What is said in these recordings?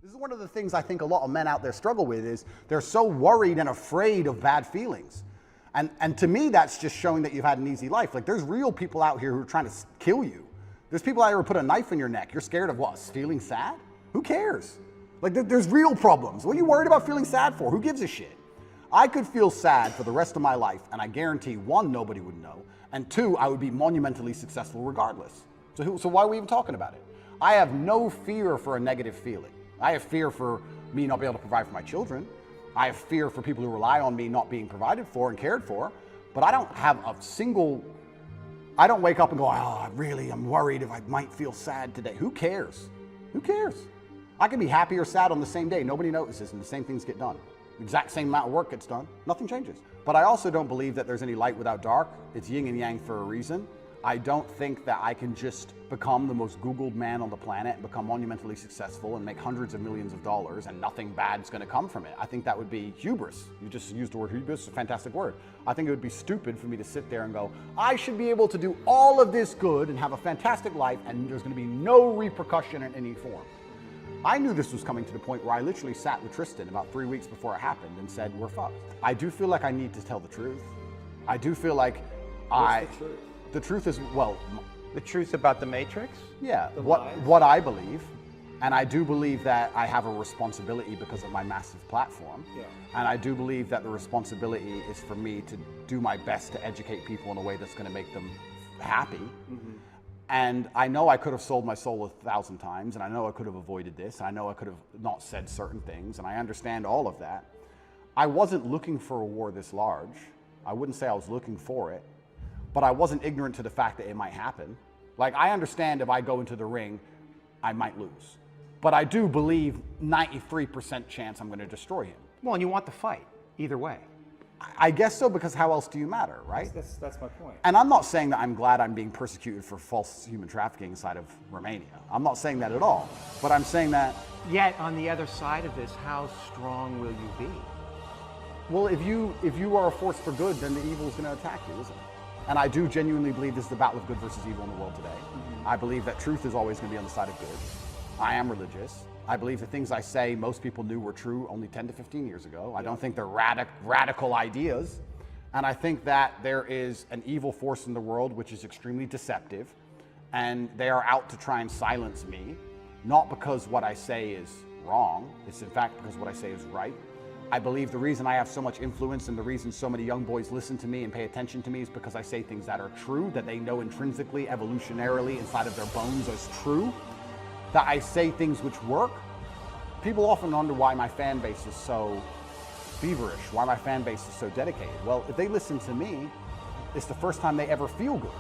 This is one of the things I think a lot of men out there struggle with is they're so worried and afraid of bad feelings. And to me, that's just showing that you've had an easy life. Like, there's real people out here who are trying to kill you. There's people out here who put a knife in your neck. You're scared of what? Feeling sad? Who cares? Like, there's real problems. What are you worried about feeling sad for? Who gives a shit? I could feel sad for the rest of my life, and I guarantee, one, nobody would know, and two, I would be monumentally successful regardless. So why are we even talking about it? I have no fear for a negative feeling. I have fear for me not being able to provide for my children. I have fear for people who rely on me not being provided for and cared for, but I don't have a single, I don't wake up and go, I'm worried if I might feel sad today. Who cares? Who cares? I can be happy or sad on the same day. Nobody notices and the same things get done. The exact same amount of work gets done. Nothing changes. But I also don't believe that there's any light without dark. It's yin and yang for a reason. I don't think that I can just become the most Googled man on the planet and become monumentally successful and make hundreds of millions of dollars and nothing bad's gonna come from it. I think that would be hubris. You just used the word hubris, it's a fantastic word. I think it would be stupid for me to sit there and go, I should be able to do all of this good and have a fantastic life and there's gonna be no repercussion in any form. I knew this was coming to the point where I literally sat with Tristan about 3 weeks before it happened and said, we're fucked. I do feel like I need to tell the truth. I do feel like What's the truth? The truth is, well... The truth about the Matrix? Yeah, what I believe, and I do believe that I have a responsibility because of my massive platform. Yeah. And I do believe that the responsibility is for me to do my best to educate people in a way that's gonna make them happy. Mm-hmm. And I know I could have sold my soul 1,000 times, and I know I could have avoided this, and I know I could have not said certain things, and I understand all of that. I wasn't looking for a war this large. I wouldn't say I was looking for it. But I wasn't ignorant to the fact that it might happen. Like, I understand if I go into the ring, I might lose. But I do believe 93% chance I'm gonna destroy him. Well, and you want the fight, either way. I guess so, because how else do you matter, right? That's my point. And I'm not saying that I'm glad I'm being persecuted for false human trafficking inside of Romania. I'm not saying that at all. But I'm saying that... Yet, on the other side of this, how strong will you be? Well, if you are a force for good, then the evil is gonna attack you, isn't it? And I do genuinely believe this is the battle of good versus evil in the world today. Mm-hmm. I believe that truth is always going to be on the side of good. I am religious. I believe the things I say most people knew were true only 10 to 15 years ago. I don't think they're radical ideas. And I think that there is an evil force in the world which is extremely deceptive. And they are out to try and silence me. Not because what I say is wrong. It's in fact because what I say is right. I believe the reason I have so much influence and the reason so many young boys listen to me and pay attention to me is because I say things that are true, that they know intrinsically, evolutionarily, inside of their bones as true, that I say things which work. People often wonder why my fan base is so feverish, why my fan base is so dedicated. Well, if they listen to me, it's the first time they ever feel good.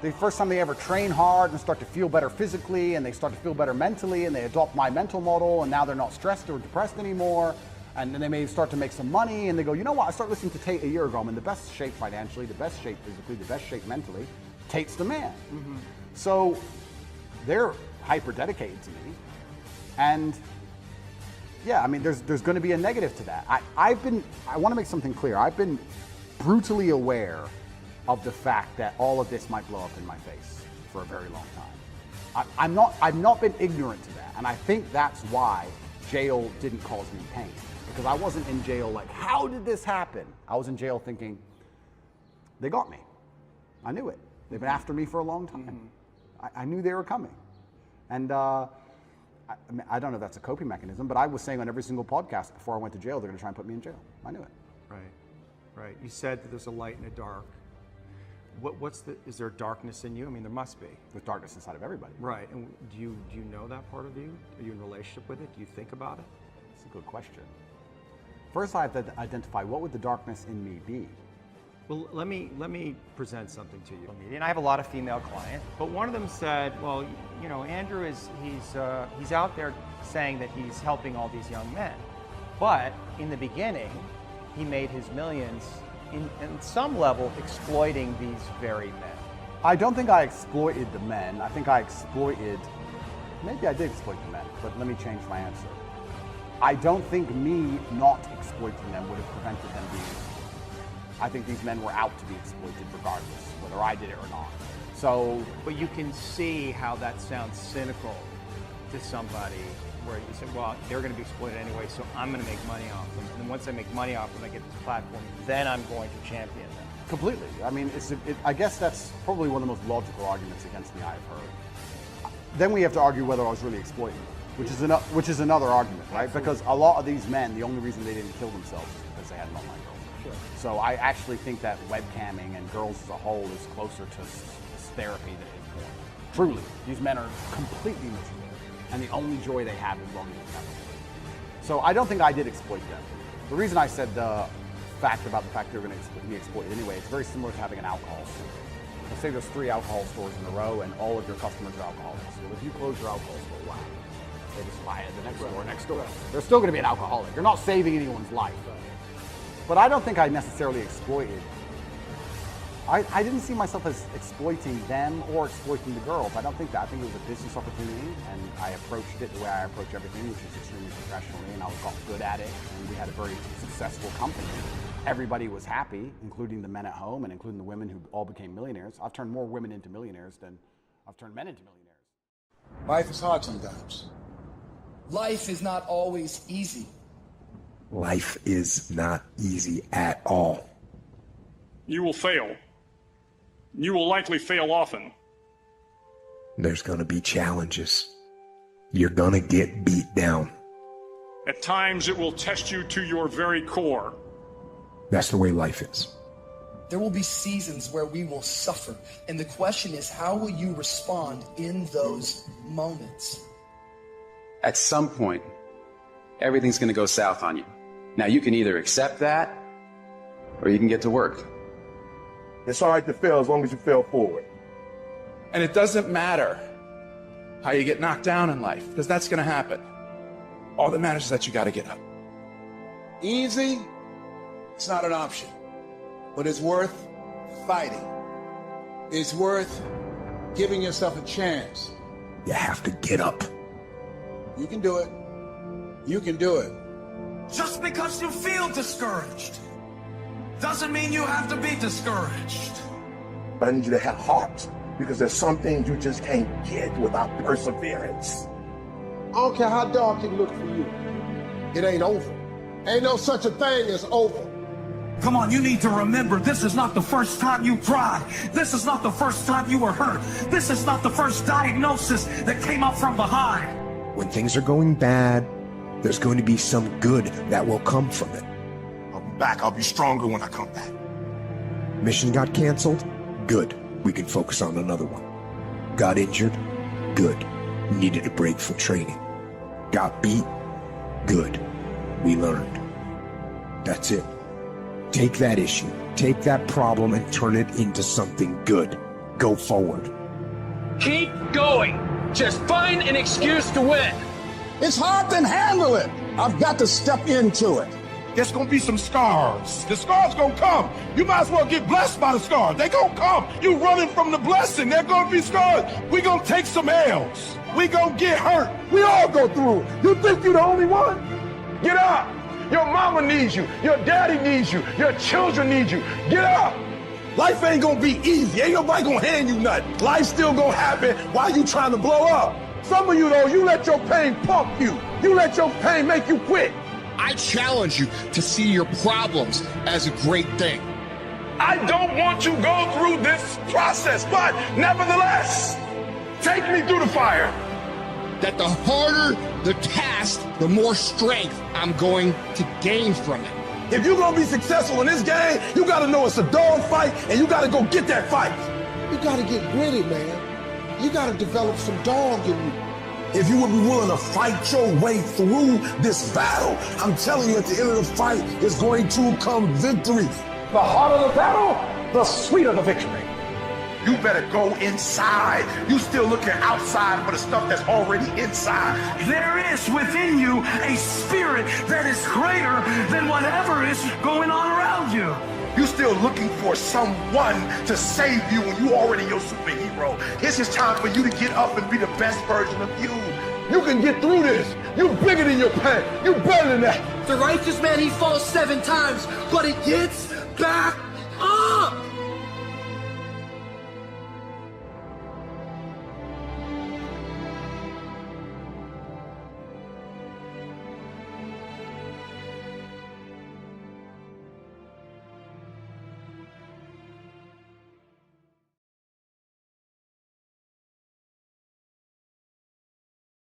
The first time they ever train hard and start to feel better physically and they start to feel better mentally and they adopt my mental model and now they're not stressed or depressed anymore. And then they may start to make some money and they go, you know what, I started listening to Tate a year ago. I'm in the best shape financially, the best shape physically, the best shape mentally. Tate's the man. Mm-hmm. So they're hyper dedicated to me. And yeah, I mean, there's going to be a negative to that. I want to make something clear. I've been brutally aware of the fact that all of this might blow up in my face for a very long time. I've not been ignorant to that. And I think that's why jail didn't cause me pain. Because I wasn't in jail like, how did this happen? I was in jail thinking, they got me. I knew it. They've been after me for a long time. Mm-hmm. I knew they were coming. And I don't know if that's a coping mechanism, but I was saying on every single podcast before I went to jail, they're gonna try and put me in jail. I knew it. Right. You said that there's a light and a dark. Is there darkness in you? I mean, there must be. There's darkness inside of everybody. Right, and do you know that part of you? Are you in a relationship with it? Do you think about it? That's a good question. First, I have to identify what would the darkness in me be. Well, let me present something to you. And I have a lot of female clients, but one of them said, well, you know, Andrew he's out there saying that he's helping all these young men, but in the beginning, he made his millions in some level exploiting these very men. I don't think I exploited the men. I think I exploited, maybe I did exploit the men, but let me change my answer. I don't think me not exploiting them would have prevented them being exploited. I think these men were out to be exploited regardless, whether I did it or not. So, but you can see how that sounds cynical to somebody where you say, well, they're going to be exploited anyway, so I'm going to make money off them. And then once I make money off them, I get this platform, then I'm going to champion them. Completely. I mean, I guess that's probably one of the most logical arguments against me I've heard. Then we have to argue whether I was really exploiting them, which is another argument, right? Because a lot of these men, the only reason they didn't kill themselves is because they had an online girlfriend. Sure. So I actually think that webcamming and girls as a whole is closer to therapy than it is porn. Truly, these men are completely miserable, and the only joy they have is longing to have. So I don't think I did exploit them. The reason I said the fact about the fact they were going to be exploited anyway, it's very similar to having an alcohol store. Let's say there's 3 alcohol stores in a row and all of your customers are alcoholics. Well, if you close your alcohol store, wow, they just buy at the next store next door. They're still going to be an alcoholic. You're not saving anyone's life. But I don't think I necessarily exploited. I didn't see myself as exploiting them or exploiting the girls. I don't think that. I think it was a business opportunity, and I approached it the way I approach everything, which is extremely professionally, and I got good at it, and we had a very successful company. Everybody was happy, including the men at home and including the women who all became millionaires. I've turned more women into millionaires than I've turned men into millionaires. Life is hard sometimes. Life is not always easy. Life is not easy at all. You will fail. You will likely fail often. There's gonna be challenges. You're gonna get beat down. At times, it will test you to your very core. That's the way life is. There will be seasons where we will suffer. And the question is, how will you respond in those moments? At some point, everything's going to go south on you. Now, you can either accept that, or you can get to work. It's all right to fail as long as you fail forward. And it doesn't matter how you get knocked down in life, because that's going to happen. All that matters is that you got to get up. Easy, it's not an option, but it's worth fighting. It's worth giving yourself a chance. You have to get up. You can do it. You can do it. Just because you feel discouraged doesn't mean you have to be discouraged. But I need you to have heart, because there's some things you just can't get without perseverance. I don't care how dark it looks for you. It ain't over. Ain't no such a thing as over. Come on, you need to remember, this is not the first time you cried. This is not the first time you were hurt. This is not the first diagnosis that came up from behind. When things are going bad, there's going to be some good that will come from it. I'll be back. I'll be stronger when I come back. Mission got canceled? Good. We can focus on another one. Got injured? Good. Needed a break for training. Got beat? Good. We learned. That's it. Take that issue, take that problem, and turn it into something good. Go forward. Keep going. Just find an excuse to win. It's hard to handle it. I've got to step into it. There's gonna be some scars. The scars gonna come. You might as well get blessed by the scars. They gonna come. You running from the blessing. They're gonna be scars. We gonna take some L's. We gonna get hurt. We all go through it. You think you the only one? Get up. Your mama needs you. Your daddy needs you. Your children need you. Get up. Life ain't gonna be easy. Ain't nobody gonna hand you nothing. Life's still gonna happen while you trying to blow up. Some of you, though, you let your pain pump you. You let your pain make you quit. I challenge you to see your problems as a great thing. I don't want you to go through this process, but nevertheless, take me through the fire. That the harder the task, the more strength I'm going to gain from it. If you're gonna be successful in this game, you gotta know it's a dog fight, and you gotta go get that fight. You gotta get gritty, man. You gotta develop some dog in you. If you would be willing to fight your way through this battle, I'm telling you, at the end of the fight is going to come victory. The harder the battle, the sweeter the victory. You better go inside. You still looking outside for the stuff that's already inside. There is within you a spirit that is greater than whatever is going on around you. You still looking for someone to save you when you already your superhero. It's just time for you to get up and be the best version of you. You can get through this. You bigger than your pain. You better than that. The righteous man, he falls 7 times, but he gets back up.